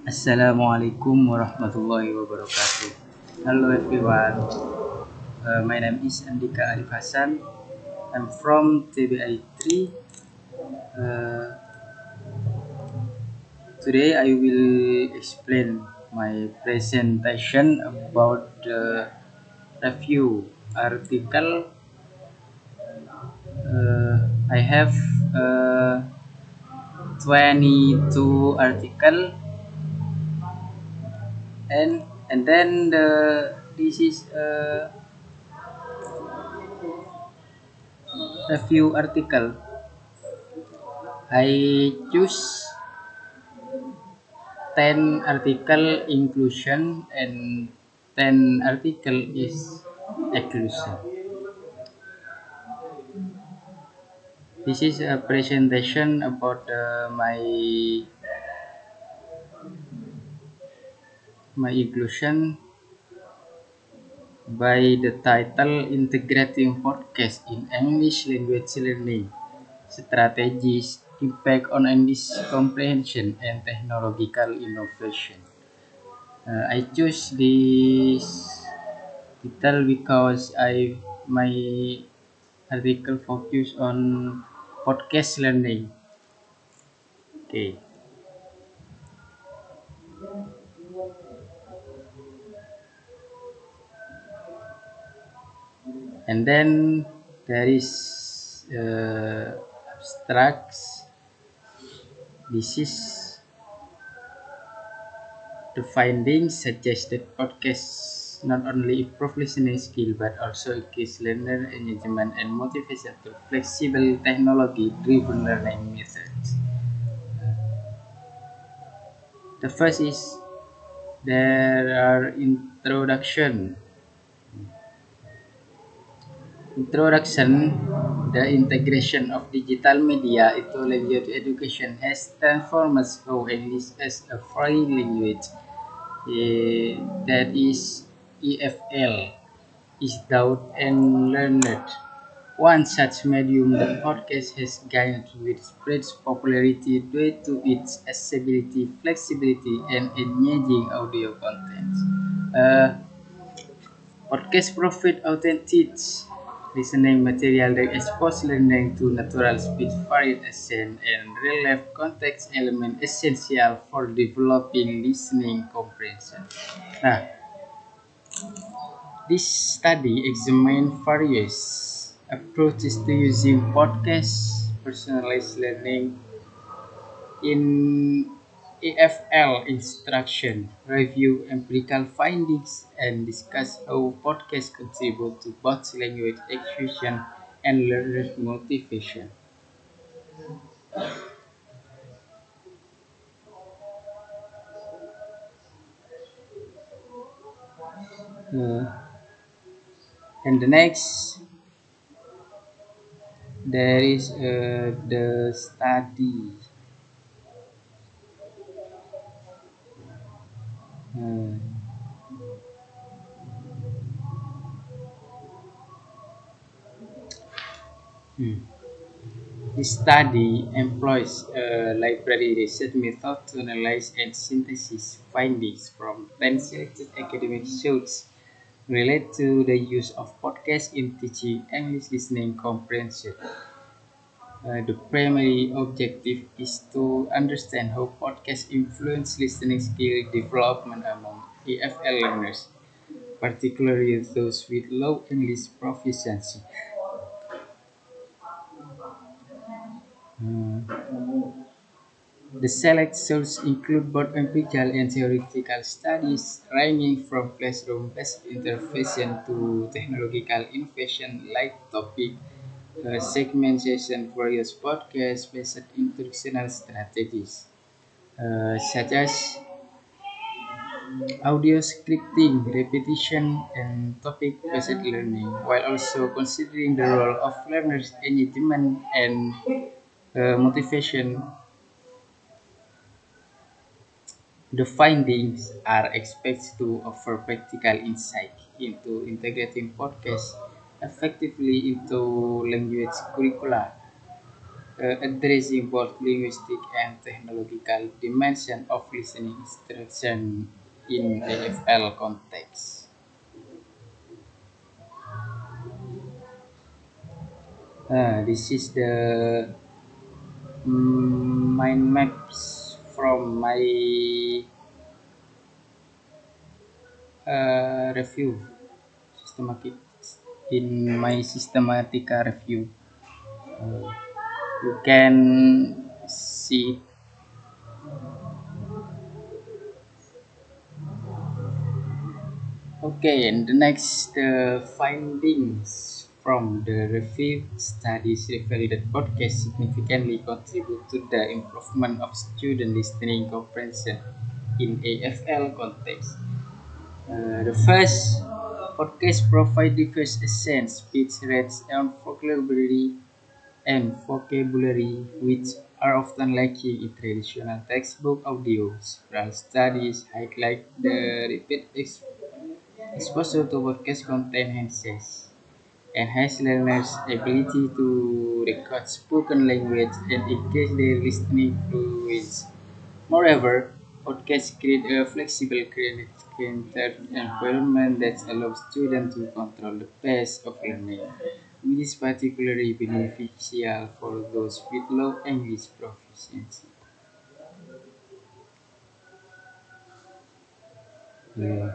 Assalamualaikum warahmatullahi wabarakatuh. Hello everyone. My name is Andika Arif Hasan. I'm from TBI 3. Uh, Today I will explain my presentation about the review article. I have 22 article, and then this is a review article. I choose 10 article inclusion and 10 article is exclusion. This is a presentation about my inclusion by the title Integrating Podcast in English Language Learning Strategies, Impact on English Comprehension and Technological Innovation. I choose this title because I my article focus on podcast learning. Okay, and then there is abstracts. This is the findings suggest that podcasts not only improve listening skill but also increase learner engagement and motivation through flexible technology-driven learning methods. The first is there are introduction. The integration of digital media into language education has transformed how English as a foreign language, that is EFL, is taught and learned. One such medium, the podcast, has gained widespread popularity due to its accessibility, flexibility, and engaging audio content. Uh, Podcasts provide authentic listening material that expose learning to natural speech, varied accent, and real-life context element essential for developing listening comprehension. Nah, this study examined various approaches to using podcasts, personalized learning in EFL instruction, review empirical findings, and discuss how podcasts contribute to both language acquisition and learner motivation. Uh, and the next, there is the study. Uh, hmm. This study employs a library research method to analyze and synthesize findings from 10 selected academic sources relate to the use of podcasts in teaching English listening comprehension. The primary objective is to understand how podcasts influence listening skill development among EFL learners, particularly those with low English proficiency. Uh, the select sources include both empirical and theoretical studies, ranging from classroom-based intervention to technological innovation like topic segmentation, various podcast-based instructional strategies, such as audio scripting, repetition, and topic-based learning, while also considering the role of learners' engagement and motivation. The findings are expected to offer practical insight into integrating podcasts effectively into language curricula. addressing both linguistic and technological dimension of listening instruction in AFL context. This is the mind maps from my review systematic in my systematica review. Uh, you can see. Okay, and the next findings from the review studies reveal that podcasts significantly contribute to the improvement of student listening comprehension in AFL context. The first podcast provide diverse accents, speech rates, and vocabulary which are often lacking in traditional textbook audios. Oral studies highlight the repeat exposure to podcast content enhance learners' ability to record spoken language and increase their listening fluency. Moreover, podcasts create a flexible creative environment that allows students to control the pace of learning, which is particularly beneficial for those with low English proficiency. Yeah.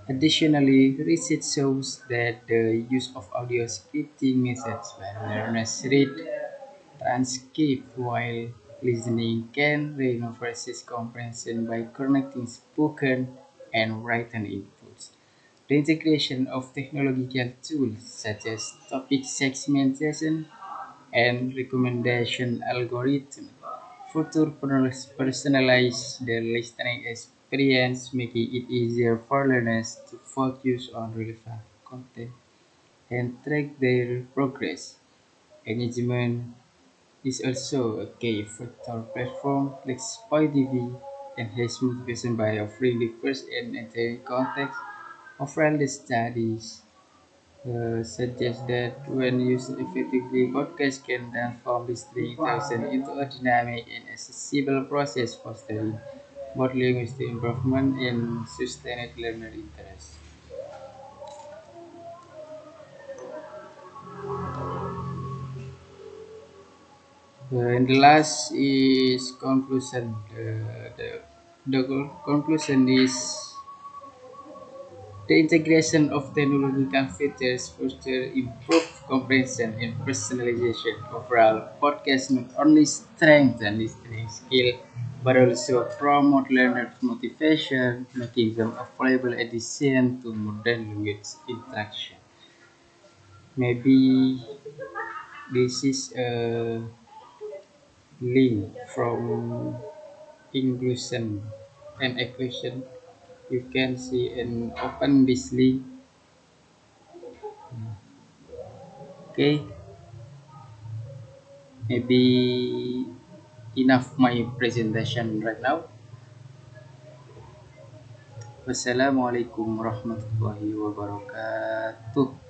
Additionally, research shows that the use of audio scripting methods where learners read transcript while listening can reinforce comprehension by connecting spoken and written inputs. The integration of technological tools such as topic segmentation and recommendation algorithm further personalize the listening experience, making it easier for learners to focus on relevant content and track their progress. Engagement is also a key factor. Platform like Spotify TV enhance motivation by offering diverse and entertaining context. Overall, the studies suggest that when used effectively, podcasts can transform listening interaction into a dynamic and accessible process, fostering both linguistic improvement and sustained learner interest. And the last is conclusion. The conclusion is the integration of technological features further improve comprehension and personalization. Overall, podcasts not only strengthen listening skill but also promote learner motivation, making them a valuable addition to modern language interaction. Maybe this is a link from inclusion and exclusion. You can see and open this link. Okay, maybe enough my presentation right now. Wassalamualaikum warahmatullahi wabarakatuh.